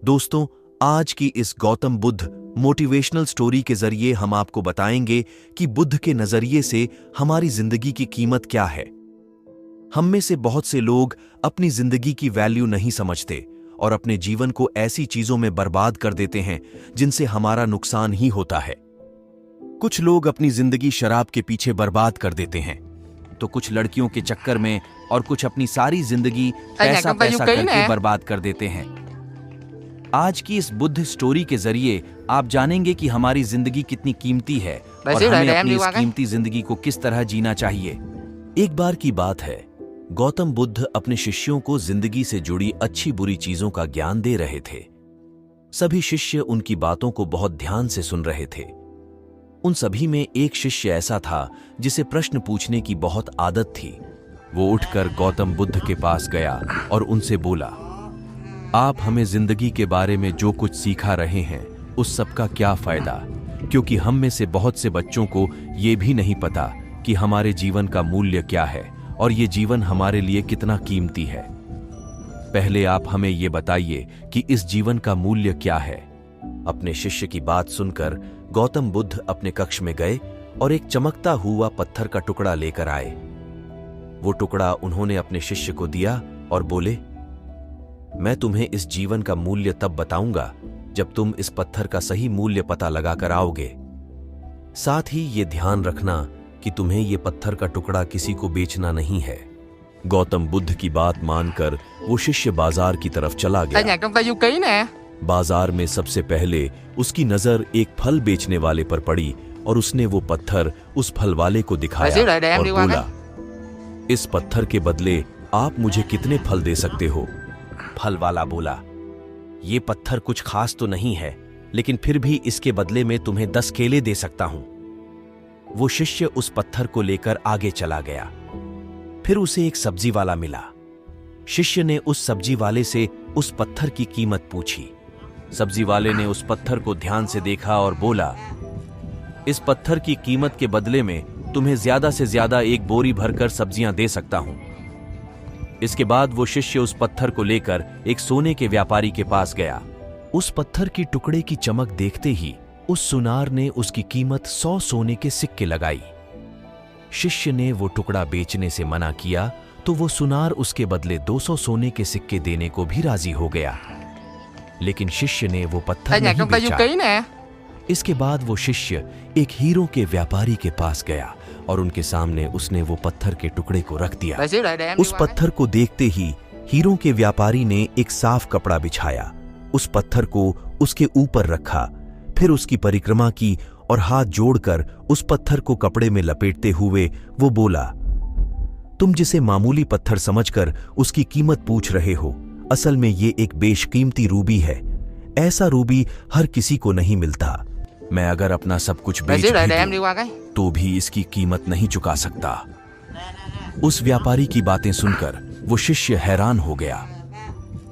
दोस्तों, आज की इस गौतम बुद्ध मोटिवेशनल स्टोरी के जरिए हम आपको बताएंगे कि बुद्ध के नजरिए से हमारी जिंदगी की कीमत क्या है। हम में से बहुत से लोग अपनी जिंदगी की वैल्यू नहीं समझते और अपने जीवन को ऐसी चीजों में बर्बाद कर देते हैं जिनसे हमारा नुकसान ही होता है। कुछ लोग अपनी जिंदगी शराब के पीछे बर्बाद कर देते हैं, तो कुछ लड़कियों के चक्कर में और कुछ अपनी सारी जिंदगी पैसा करके बर्बाद कर देते हैं। आज की इस बुद्ध स्टोरी के जरिए आप जानेंगे कि हमारी जिंदगी कितनी कीमती है और हमें अपनी इस कीमती जिंदगी को किस तरह जीना चाहिए। एक बार की बात है, गौतम बुद्ध अपने शिष्यों को जिंदगी से जुड़ी अच्छी बुरी चीजों का ज्ञान दे रहे थे। सभी शिष्य उनकी बातों को बहुत ध्यान से सुन रहे थे। उन सभी में एक शिष्य ऐसा था जिसे प्रश्न पूछने की बहुत आदत थी। वो उठकर गौतम बुद्ध के पास गया और उनसे बोला, आप हमें जिंदगी के बारे में जो कुछ सिखा रहे हैं उस सब का क्या फायदा, क्योंकि हम में से बहुत से बच्चों को ये भी नहीं पता कि हमारे जीवन का मूल्य क्या है और ये जीवन हमारे लिए कितना कीमती है। पहले आप हमें ये बताइए कि इस जीवन का मूल्य क्या है। अपने शिष्य की बात सुनकर गौतम बुद्ध अपने कक्ष में गए और एक चमकता हुआ पत्थर का टुकड़ा लेकर आए। वो टुकड़ा उन्होंने अपने शिष्य को दिया और बोले, मैं तुम्हें इस जीवन का मूल्य तब बताऊंगा जब तुम इस पत्थर का सही मूल्य पता लगाकर आओगे। साथ ही ये ध्यान रखना कि तुम्हें ये पत्थर का टुकड़ा किसी को बेचना नहीं है। गौतम बुद्ध की बात मानकर वो शिष्य बाजार की तरफ चला गया। बाजार में सबसे पहले उसकी नजर एक फल बेचने वाले पर पड़ी और उसने वो पत्थर उस फल वाले को दिखाया और बोला, इस पत्थर के बदले आप मुझे कितने फल दे सकते हो? फल वाला बोला, ये पत्थर कुछ खास तो नहीं है, लेकिन फिर भी इसके बदले में तुम्हें 10 केले दे सकता हूं। वो शिष्य उस पत्थर को लेकर आगे चला गया। फिर उसे एक सब्जी वाला मिला। शिष्य ने उस सब्जी वाले से उस पत्थर की कीमत पूछी। सब्जी वाले ने उस पत्थर को ध्यान से देखा और बोला, इस पत्थर की कीमत के बदले में तुम्हें ज्यादा से ज्यादा एक बोरी भरकर सब्जियां दे सकता हूं। इसके बाद वो शिष्य उस पत्थर को लेकर एक सोने के व्यापारी के पास गया। उस पत्थर की टुकड़े की चमक देखते ही उस सुनार ने उसकी कीमत 100 सोने के सिक्के लगाई। शिष्य ने वो टुकड़ा बेचने से मना किया तो वो सुनार उसके बदले 200 सोने के सिक्के देने को भी राजी हो गया, लेकिन शिष्य ने वो पत्थर नहीं बेचा। इसके बाद वो शिष्य एक हीरों के व्यापारी के पास गया और उनके सामने उसने वो पत्थर के टुकड़े को रख दिया। उस पत्थर को देखते ही हीरों के व्यापारी ने एक साफ कपड़ा बिछाया, उस पत्थर को उसके ऊपर रखा, फिर उसकी परिक्रमा की और हाथ जोड़कर उस पत्थर को कपड़े में लपेटते हुए वो बोला, तुम जिसे मामूली पत्थर समझकर उसकी कीमत पूछ रहे हो, असल में ये एक बेशकीमती रूबी है। ऐसा रूबी हर किसी को नहीं मिलता। मैं अगर अपना सब कुछ बेच भी दूं, तो भी इसकी कीमत नहीं चुका सकता। उस व्यापारी की बातें सुनकर वो शिष्य हैरान हो गया।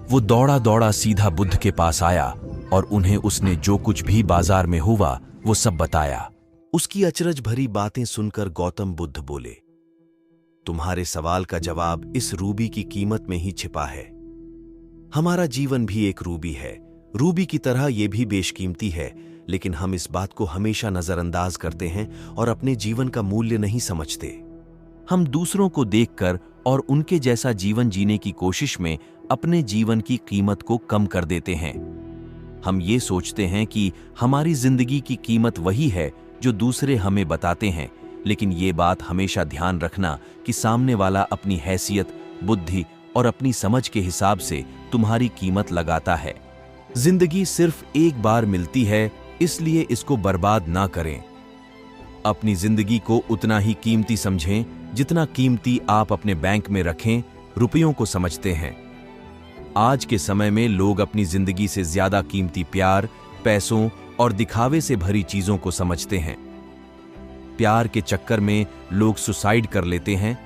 वो दौड़ा दौड़ा सीधा बुद्ध के पास आया और उन्हें उसने जो कुछ भी बाजार में हुआ वो सब बताया। उसकी अचरज भरी बातें सुनकर गौतम बुद्ध बोले, तुम्हारे सवाल का जवाब इस रूबी की कीमत में ही छिपा है। हमारा जीवन भी एक रूबी है। रूबी की तरह यह भी बेशकीमती है, लेकिन हम इस बात को हमेशा नजरअंदाज करते हैं और अपने जीवन का मूल्य नहीं समझते। हम दूसरों को देखकर और उनके जैसा जीवन जीने की कोशिश में अपने जीवन की कीमत को कम कर देते हैं। हम ये सोचते हैं कि हमारी जिंदगी की कीमत वही है जो दूसरे हमें बताते हैं, लेकिन ये बात हमेशा ध्यान रखना कि सामने वाला अपनी हैसियत, बुद्धि और अपनी समझ के हिसाब से तुम्हारी कीमत लगाता है। जिंदगी सिर्फ एक बार मिलती है, इसलिए इसको बर्बाद ना करें। अपनी जिंदगी को उतना ही कीमती समझें जितना कीमती आप अपने बैंक में रखें रुपयों को समझते हैं। आज के समय में लोग अपनी जिंदगी से ज्यादा कीमती प्यार, पैसों और दिखावे से भरी चीजों को समझते हैं। प्यार के चक्कर में लोग सुसाइड कर लेते हैं,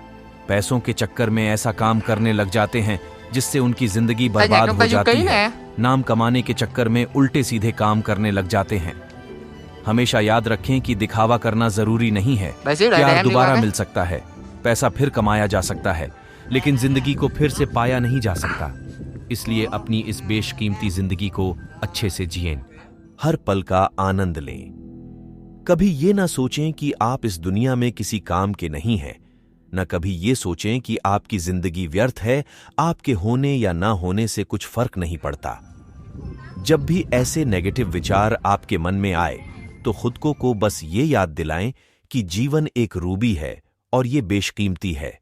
पैसों के चक्कर में ऐसा काम करने लग जाते हैं जिससे उनकी जिंदगी बर्बाद हो जाती है। नाम कमाने के चक्कर में उल्टे सीधे काम करने लग जाते हैं। हमेशा याद रखें कि दिखावा करना जरूरी नहीं है। प्यार दोबारा मिल सकता है, पैसा फिर कमाया जा सकता है, लेकिन जिंदगी को फिर से पाया नहीं जा सकता। इसलिए अपनी इस बेशकीमती जिंदगी को अच्छे से जिएं, हर पल का आनंद लें। कभी ये ना सोचें कि आप इस दुनिया में किसी काम के नहीं हैं, न कभी ये सोचें कि आपकी जिंदगी व्यर्थ है, आपके होने या ना होने से कुछ फर्क नहीं पड़ता। जब भी ऐसे नेगेटिव विचार आपके मन में आए, तो खुद को बस ये याद दिलाएं कि जीवन एक रूबी है और ये बेशकीमती है।